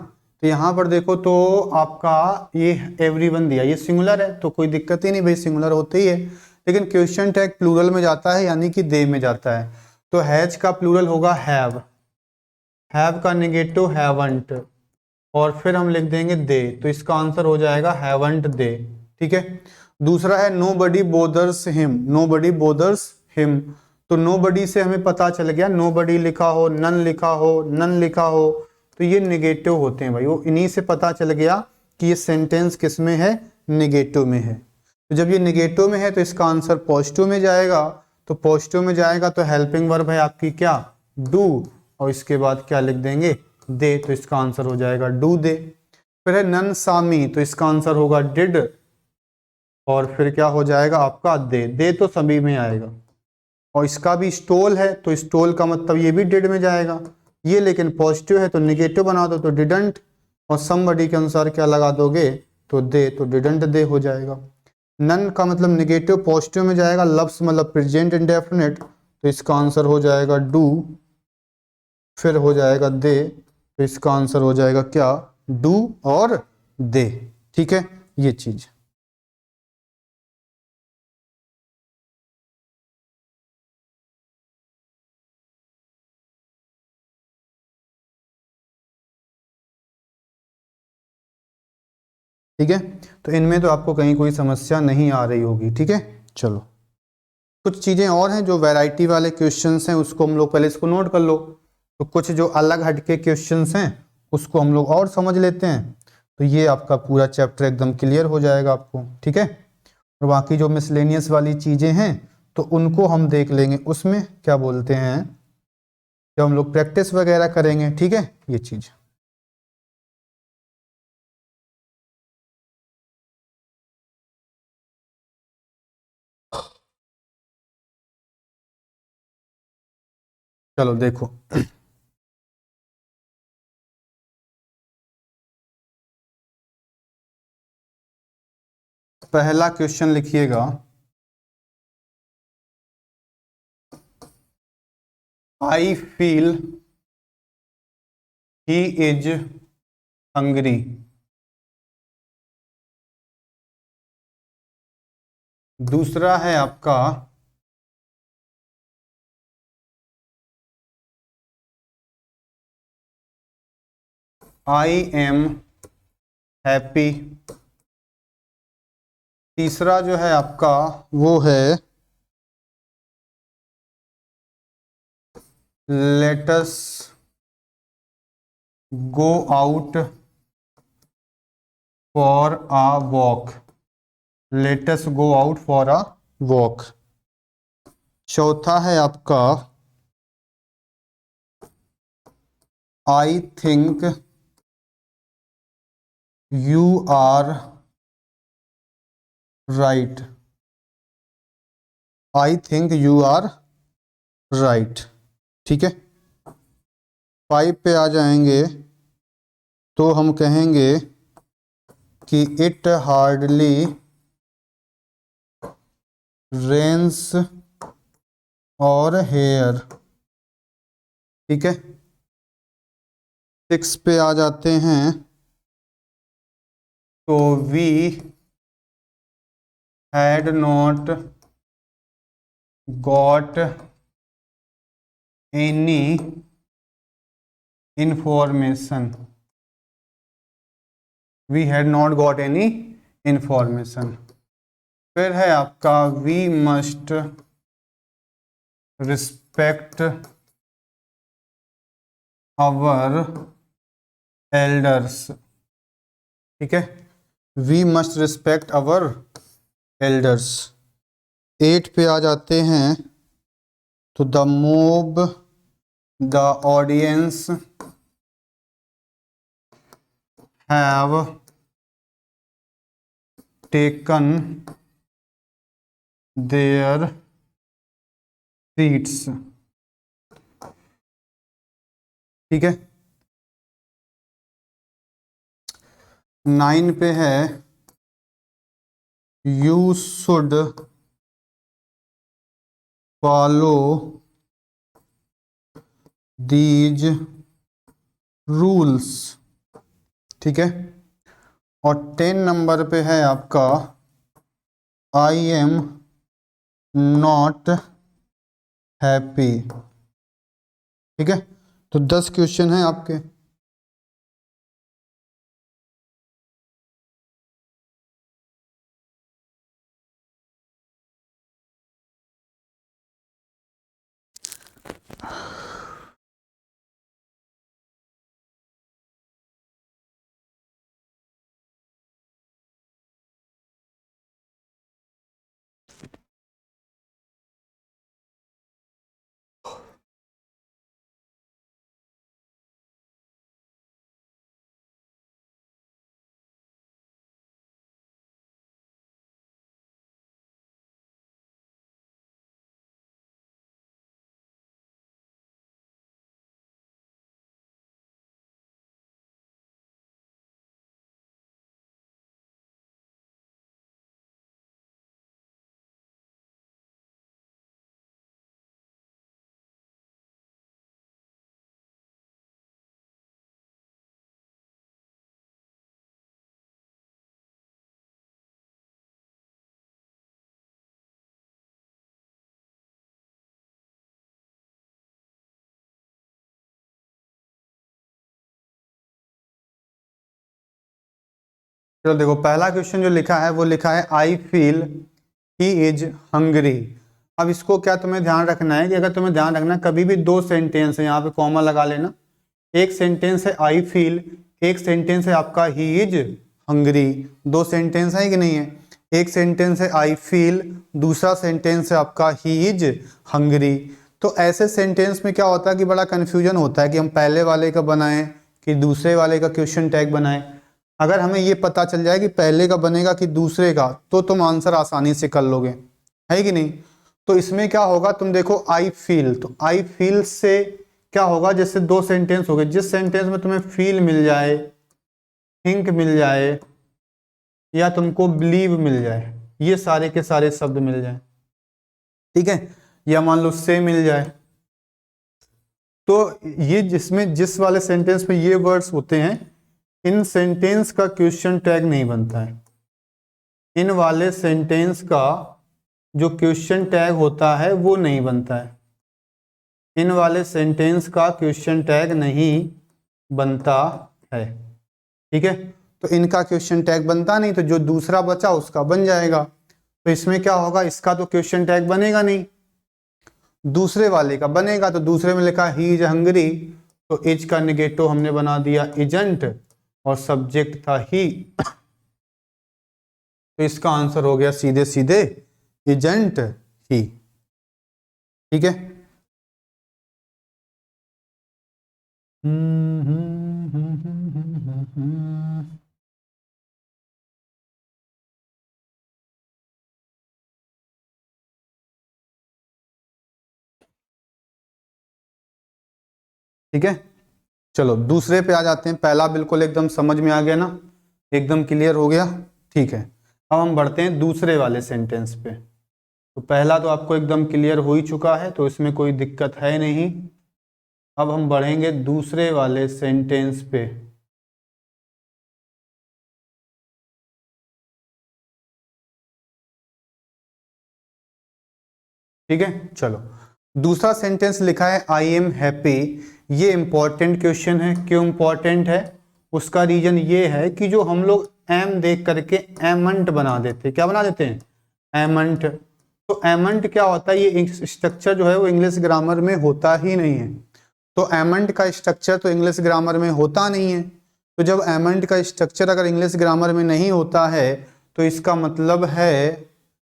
तो यहाँ पर देखो तो आपका ये एवरीवन दिया, ये सिंगुलर है तो कोई दिक्कत ही नहीं भाई, सिंगुलर होते ही है। लेकिन क्वेश्चन टैग प्लूरल में जाता है यानी कि दे में जाता है, तो हैज का प्लूरल होगा हैव का नेगेटिव हैवंट, और फिर हम लिख देंगे दे, तो इसका आंसर हो जाएगा हैवंट दे। ठीक है, दूसरा है nobody bothers him. Nobody bothers him, तो नोबडी से हमें पता चल गया, नोबडी लिखा हो, नन लिखा हो, नन लिखा हो, तो ये नेगेटिव होते हैं भाई, वो इन्हीं से पता चल गया कि ये सेंटेंस किस में है, नेगेटिव में है। तो जब ये नेगेटिव में है तो इसका आंसर पॉजिटिव में जाएगा, तो पॉजिटिव में जाएगा तो हेल्पिंग वर्ब है आपकी क्या, डू, और इसके बाद क्या लिख देंगे, दे, तो इसका आंसर हो जाएगा डू दे। फिर है नन सामी, तो इसका आंसर होगा डिड, और फिर क्या हो जाएगा आपका दे, दे तो सभी में आएगा। और इसका भी स्टोल है तो स्टोल का मतलब ये भी डिड में जाएगा, ये लेकिन पॉजिटिव है तो नेगेटिव बना दो तो डिडंट, और समबडी के अनुसार क्या लगा दोगे तो दे, तो डिडंट दे हो जाएगा। नन का मतलब नेगेटिव पॉजिटिव में जाएगा, लव्स मतलब प्रेजेंट इंडेफिनिट, तो इसका आंसर हो जाएगा डू, फिर हो जाएगा दे, तो इसका आंसर हो जाएगा क्या, डू और दे। ठीक है, ये चीज। ठीक है, तो इनमें तो आपको कहीं कोई समस्या नहीं आ रही होगी। ठीक है, चलो कुछ चीजें और हैं जो वैरायटी वाले क्वेश्चंस हैं, उसको हम लोग पहले इसको नोट कर लो। तो कुछ जो अलग हटके क्वेश्चंस हैं उसको हम लोग और समझ लेते हैं, तो ये आपका पूरा चैप्टर एकदम क्लियर हो जाएगा आपको, ठीक है। और बाकी जो मिसलेनियस वाली चीजें हैं तो उनको हम देख लेंगे, उसमें क्या बोलते हैं जब हम लोग प्रैक्टिस वगैरह करेंगे, ठीक है ये चीज। चलो देखो, पहला क्वेश्चन लिखिएगा, I feel he is hungry. दूसरा है आपका, आई एम हैप्पी। तीसरा जो है आपका वो है, let's go out for a walk. Let's go out for a walk. चौथा है आपका, I think you are right. I think you are right, ठीक है। 5 पे आ जाएंगे तो हम कहेंगे कि इट हार्डली रेन्स और हेयर, ठीक है। 6 पे आ जाते हैं तो we had not got any information. We had not got any information. फिर है आपका, we must respect our elders, ठीक है। We must respect our elders. 8 पे आ जाते हैं तो the mob the audience have taken their seats, ठीक है। 9 पे है, you should follow these rules, ठीक है। और 10 नंबर पे है आपका, आई एम नॉट हैप्पी, ठीक है। तो 10 क्वेश्चन हैं आपके। चलो देखो, पहला क्वेश्चन जो लिखा है वो लिखा है, I feel he is hungry. अब इसको क्या तुम्हें ध्यान रखना है कि अगर तुम्हें ध्यान रखना कभी भी दो सेंटेंस है, यहाँ पे कॉमा लगा लेना। एक सेंटेंस है आई फील, एक सेंटेंस है आपका ही इज हंग्री। दो सेंटेंस है कि नहीं है? एक सेंटेंस है आई फील, दूसरा सेंटेंस है आपका ही इज हंग्री। तो ऐसे सेंटेंस में क्या होता है कि बड़ा कंफ्यूजन होता है कि हम पहले वाले का बनाएं कि दूसरे वाले का क्वेश्चन टैग बनाएं। अगर हमें ये पता चल जाए कि पहले का बनेगा कि दूसरे का, तो तुम आंसर आसानी से कर लोगे, है कि नहीं? तो इसमें क्या होगा, तुम देखो आई फील, तो आई फील से क्या होगा, जैसे दो सेंटेंस हो गए, जिस सेंटेंस में तुम्हें फील मिल जाए, थिंक मिल जाए या तुमको बिलीव मिल जाए, ये सारे के सारे शब्द मिल जाए, ठीक है, या मान लो से मिल जाए, तो ये जिसमें जिस वाले सेंटेंस में ये वर्ड्स होते हैं, इन सेंटेंस का क्वेश्चन टैग नहीं बनता है। इन वाले सेंटेंस का जो क्वेश्चन टैग होता है वो नहीं बनता है। इन वाले सेंटेंस का क्वेश्चन टैग नहीं बनता है, ठीक है। तो इनका क्वेश्चन टैग बनता नहीं, तो जो दूसरा बचा उसका बन जाएगा। तो इसमें क्या होगा, इसका तो क्वेश्चन टैग बनेगा नहीं, दूसरे वाले का बनेगा। तो दूसरे में लिखा ही इज हंग्री, तो इज का निगेटिव हमने बना दिया इजंट, और सब्जेक्ट था ही, तो इसका आंसर हो गया सीधे सीधे इजंट ही, ठीक है। ठीक है, चलो दूसरे पे आ जाते हैं। पहला बिल्कुल एकदम समझ में आ गया ना, एकदम क्लियर हो गया, ठीक है। अब हम बढ़ते हैं दूसरे वाले सेंटेंस पे। तो पहला तो आपको एकदम क्लियर हो ही चुका है, तो इसमें कोई दिक्कत है नहीं। अब हम बढ़ेंगे दूसरे वाले सेंटेंस पे। ठीक है, चलो दूसरा सेंटेंस लिखा है आई एम हैप्पी। ये इंपॉर्टेंट क्वेश्चन है। क्यों इंपॉर्टेंट है? उसका रीजन ये है कि जो हम लोग एम देख करके एमंट बना देते, क्या बना देते हैं? एमंट। तो एमंट क्या होता है, ये स्ट्रक्चर जो है वो इंग्लिश ग्रामर में होता ही नहीं है। तो एमंट का स्ट्रक्चर तो इंग्लिश ग्रामर में होता नहीं है। तो जब एमंट का स्ट्रक्चर अगर इंग्लिश ग्रामर में नहीं होता है, तो इसका मतलब है,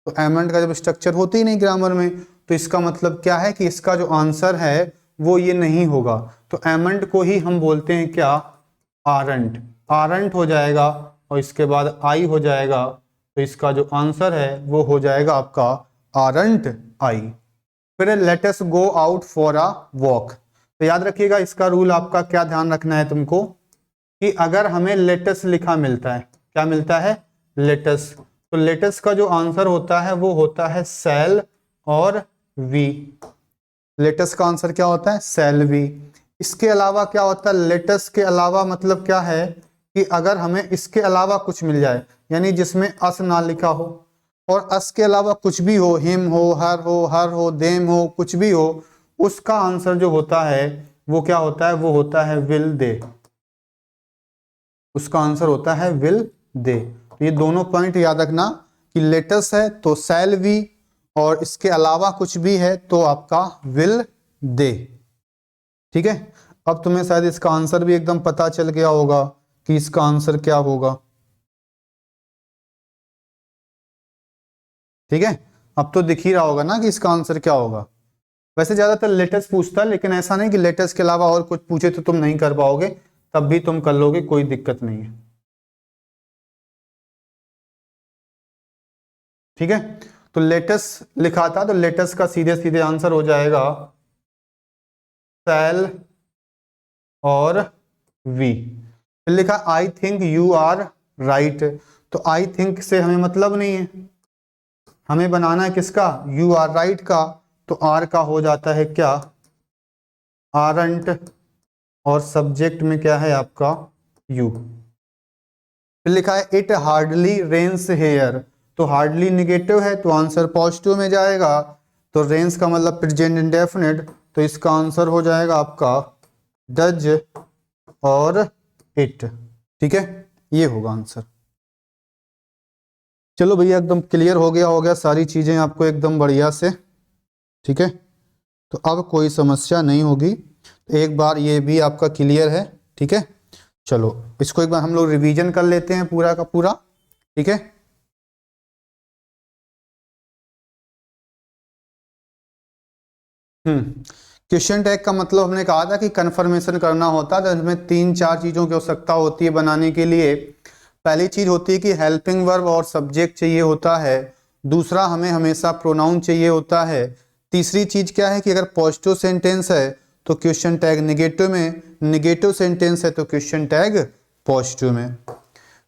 तो एमंट का जब स्ट्रक्चर होती ही नहीं ग्रामर में, तो इसका मतलब क्या है कि इसका जो आंसर है वो ये नहीं होगा। तो एमंट को ही हम बोलते हैं क्या? आरंट। आरंट हो जाएगा और इसके बाद आई हो जाएगा, तो इसका जो आंसर है वो हो जाएगा आपका आरंट आई। फिर let us go out for a walk. तो याद रखिएगा, इसका रूल आपका क्या ध्यान रखना है तुमको, कि अगर हमें लेटस लिखा मिलता है, क्या मिलता है? लेटस। तो लेटस का जो आंसर होता है वो होता है सेल और वी। लेटस का आंसर क्या होता है? Shall we. इसके अलावा क्या होता है? लेटस के अलावा मतलब क्या है कि अगर हमें इसके अलावा कुछ मिल जाए, यानी जिसमें अस ना लिखा हो, और अस के अलावा कुछ भी हो, हिम हो, हर हो, देम हो, कुछ भी हो, उसका आंसर जो होता है वो क्या होता है? वो होता है विल दे। उसका आंसर होता है विल दे। तो ये दोनों पॉइंट याद रखना कि लेटस है तो सेल वी, और इसके अलावा कुछ भी है तो आपका विल दे। ठीक है, अब तुम्हें शायद इसका आंसर भी एकदम पता चल गया होगा कि इसका आंसर क्या होगा। ठीक है, अब तो दिख ही रहा होगा ना कि इसका आंसर क्या होगा। वैसे ज्यादातर लेटेस्ट पूछता है, लेकिन ऐसा नहीं कि लेटेस्ट के अलावा और कुछ पूछे तो तुम नहीं कर पाओगे, तब भी तुम कर लोगे, कोई दिक्कत नहीं है। ठीक है, तो लेटेस्ट लिखा था, तो लेटेस्ट का सीधे सीधे आंसर हो जाएगा सेल और वी। फिर लिखा I think you are right. तो आई थिंक से हमें मतलब नहीं है, हमें बनाना है किसका? यू आर राइट का। तो आर का हो जाता है क्या? आरंट, और सब्जेक्ट में क्या है आपका? यू। फिर लिखा है इट हार्डली रेन्स हेयर। तो हार्डली निगेटिव है तो आंसर पॉजिटिव में जाएगा। तो रेन्स का मतलब प्रेजेंट इंडेफिनिट, तो इसका आंसर हो जाएगा आपका डज और इट। ठीक है, ये होगा आंसर। चलो भैया एकदम क्लियर हो गया सारी चीजें आपको एकदम बढ़िया से। ठीक है, तो अब कोई समस्या नहीं होगी। तो एक बार ये भी आपका क्लियर है। ठीक है, चलो इसको एक बार हम लोग रिवीजन कर लेते हैं पूरा का पूरा। ठीक है, क्वेश्चन टैग का मतलब हमने कहा था कि कंफर्मेशन करना होता है, तो इसमें 3-4 चीजों की आवश्यकता होती है बनाने के लिए। पहली चीज होती है कि हेल्पिंग वर्ब और सब्जेक्ट चाहिए होता है। दूसरा, हमें हमेशा प्रोनाउन चाहिए होता है। तीसरी चीज क्या है कि अगर पॉजिटिव सेंटेंस है तो क्वेश्चन टैग नेगेटिव में, नेगेटिव सेंटेंस है तो क्वेश्चन टैग पॉजिटिव में।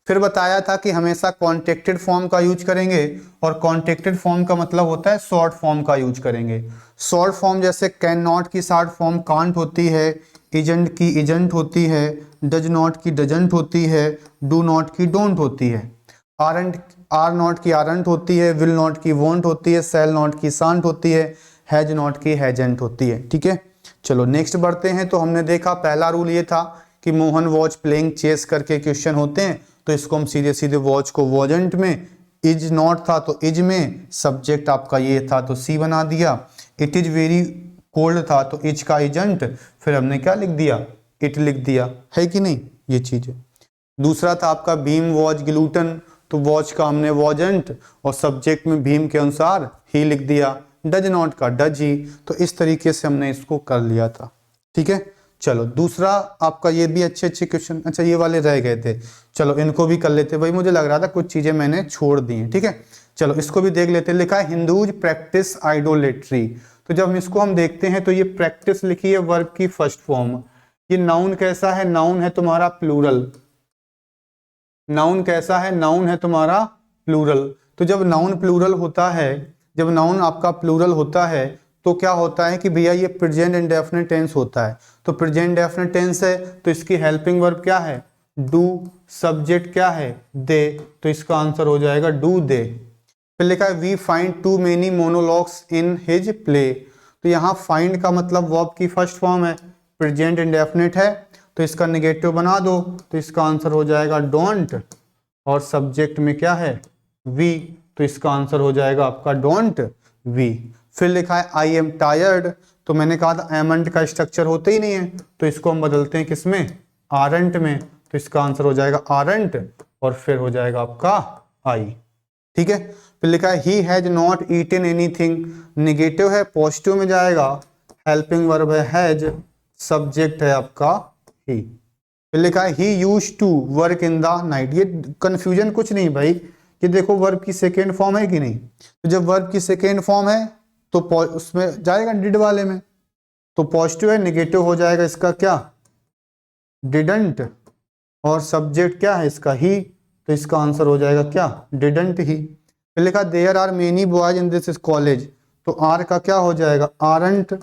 फिर बताया था कि हमेशा कॉन्टेक्टेड फॉर्म का यूज करेंगे, और कॉन्टेक्टेड फॉर्म का मतलब होता है शॉर्ट फॉर्म का यूज करेंगे। शॉर्ट फॉर्म जैसे कैन नॉट की शॉर्ट फॉर्म कांट होती है, इजेंट की इजेंट होती है, डज नॉट की डजंट होती है, डू नॉट की डोंट होती है, आरंट आर नॉट की आरंट होती है, विल नॉट की वोंट होती है, सेल नॉट की सांट होती है, हैज नॉट की हैजेंट होती है। ठीक है, चलो नेक्स्ट बढ़ते हैं। तो हमने देखा पहला रूल ये था कि मोहन वॉच प्लेइंग चेस करके क्वेश्चन होते हैं, तो इसको हम सीधे सीधे वॉच को वॉजेंट में, इज नॉट था तो इज में, सब्जेक्ट आपका ये था तो सी बना दिया, इट इज वेरी कोल्ड था तो इज का इजेंट, फिर हमने क्या लिख दिया, इट लिख दिया, है कि नहीं ये चीज है। दूसरा था आपका भीम वॉच ग्लूटन, तो वॉच का हमने वॉजेंट और सब्जेक्ट में भीम के अनुसार ही लिख दिया, डज नॉट का डज ही। तो इस तरीके से हमने इसको कर लिया था। ठीक है, चलो दूसरा आपका ये भी अच्छे अच्छे क्वेश्चन, अच्छा ये वाले रह गए थे, चलो इनको भी कर लेते भाई, मुझे लग रहा था कुछ चीजें मैंने छोड़ दी हैं। ठीक है, चलो इसको भी देख लेते हैं। लिखा है हिंदूज प्रैक्टिस आइडोलेट्री, तो जब इसको हम देखते हैं तो ये प्रैक्टिस लिखी है वर्ब की फर्स्ट फॉर्म। ये नाउन कैसा है, नाउन है तुम्हारा प्लूरल, नाउन कैसा है, नाउन है तुम्हारा प्लूरल। तो जब नाउन प्लूरल होता है, जब नाउन आपका प्लूरल होता है तो क्या होता है कि भैया ये प्रेजेंट इंडेफिनिट टेंस होता है। तो प्रेजेंट इंडेफिनिट टेंस है तो इसकी हेल्पिंग वर्ब क्या है, डू, सब्जेक्ट क्या है, दे, तो इसका आंसर हो जाएगा डू दे। फिर लिखा है we find too many monologues in his play, तो यहाँ फाइंड का मतलब वर्ब की फर्स्ट फॉर्म है, प्रेजेंट इंडेफिनिट है, तो इसका नेगेटिव बना दो, तो इसका आंसर हो जाएगा डोंट, और सब्जेक्ट में क्या है, वी, तो इसका आंसर हो जाएगा आपका डोंट वी। फिर लिखा है आई एम टायर्ड, तो मैंने कहा था एमंट का स्ट्रक्चर होते ही नहीं है, तो इसको हम बदलते हैं किसमें, आरंट में, तो इसका आंसर हो जाएगा आरंट, और फिर हो जाएगा आपका आई। ठीक है, फिर लिखा है he has not eaten anything, negative है, पॉजिटिव में जाएगा, हेल्पिंग वर्ब है हैज, सब्जेक्ट है आपका ही। फिर लिखा है he used to work in the night, ये कंफ्यूजन कुछ नहीं भाई, ये देखो वर्ब की सेकेंड फॉर्म है कि नहीं, तो जब वर्ब की सेकेंड फॉर्म है तो उसमें जाएगा डिड वाले में, तो पॉजिटिव है, नेगेटिव हो जाएगा इसका क्या, डिडंट, और सब्जेक्ट क्या है इसका ही, तो इसका आंसर हो जाएगा क्या, डिडंट ही। फिर लिखा there are many boys in this college, तो आर का क्या हो जाएगा, आरंट,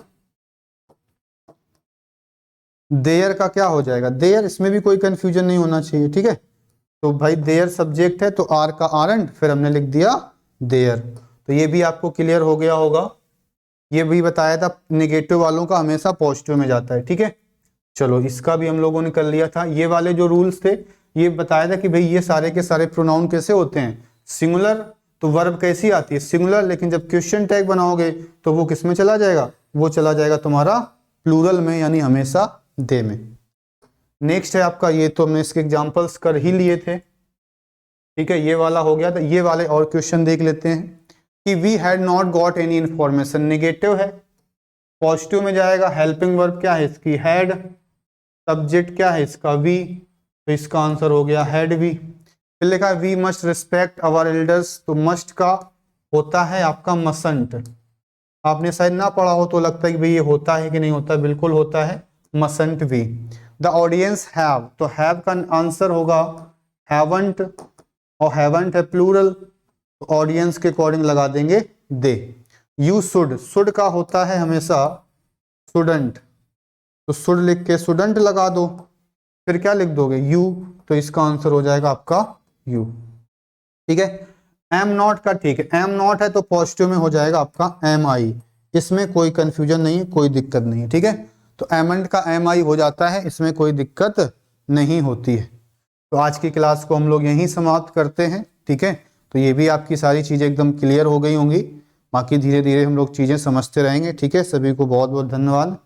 देयर का क्या हो जाएगा, देयर, इसमें भी कोई कंफ्यूजन नहीं होना चाहिए। ठीक है, तो भाई देयर सब्जेक्ट है तो आर का आरंट, फिर हमने लिख दिया देयर, तो ये भी आपको क्लियर हो गया होगा। ये भी बताया था नेगेटिव वालों का हमेशा पॉजिटिव में जाता है। ठीक है, चलो इसका भी हम लोगों ने कर लिया था। ये वाले जो रूल्स थे ये बताया था कि भाई ये सारे के सारे प्रोनाउन कैसे होते हैं, सिंगुलर, तो वर्ब कैसी आती है, सिंगुलर, लेकिन जब क्वेश्चन टैग बनाओगे तो वो किस में चला जाएगा, वो चला जाएगा तुम्हारा प्लूरल में, यानी हमेशा दे में। नेक्स्ट है आपका, ये तो हमने इसके एग्जांपल्स कर ही लिए थे। ठीक है, ये वाला हो गया, तो ये वाले और क्वेश्चन देख लेते हैं कि we had not got any information, negative है, पॉजिटिव में जाएगा, हेल्पिंग वर्ब क्या है इसकी हैड, सब्जेक्ट क्या है इसका वी, तो इसका आंसर हो गया हैड वी। फिर लिखा है we must respect our elders, तो मस्ट का होता है आपका मसंट, आपने शायद ना पढ़ा हो तो लगता है कि भाई ये होता है कि नहीं होता, बिल्कुल होता है, मसंट वी। द ऑडियंस हैव, तो हैव का आंसर होगा हैवंट, और हैवंट है प्लूरल, तो ऑडियंस के अकॉर्डिंग लगा देंगे दे। यू शुड, शुड का होता है हमेशा स्टूडेंट, तो शुड लिख के स्टूडेंट लगा दो, फिर क्या लिख दोगे यू, तो इसका आंसर हो जाएगा आपका यू। ठीक है, एम नॉट का, ठीक है एम नॉट है तो पॉजिटिव में हो जाएगा आपका एम आई, इसमें कोई कंफ्यूजन नहीं है, कोई दिक्कत नहीं है। ठीक है, तो एमंड का एम आई हो जाता है, इसमें कोई दिक्कत नहीं होती है। तो आज की क्लास को हम लोग यहीं समाप्त करते हैं। ठीक है, तो ये भी आपकी सारी चीजें एकदम क्लियर हो गई होंगी। बाकी धीरे धीरे हम लोग चीज़ें समझते रहेंगे। ठीक है, सभी को बहुत बहुत धन्यवाद।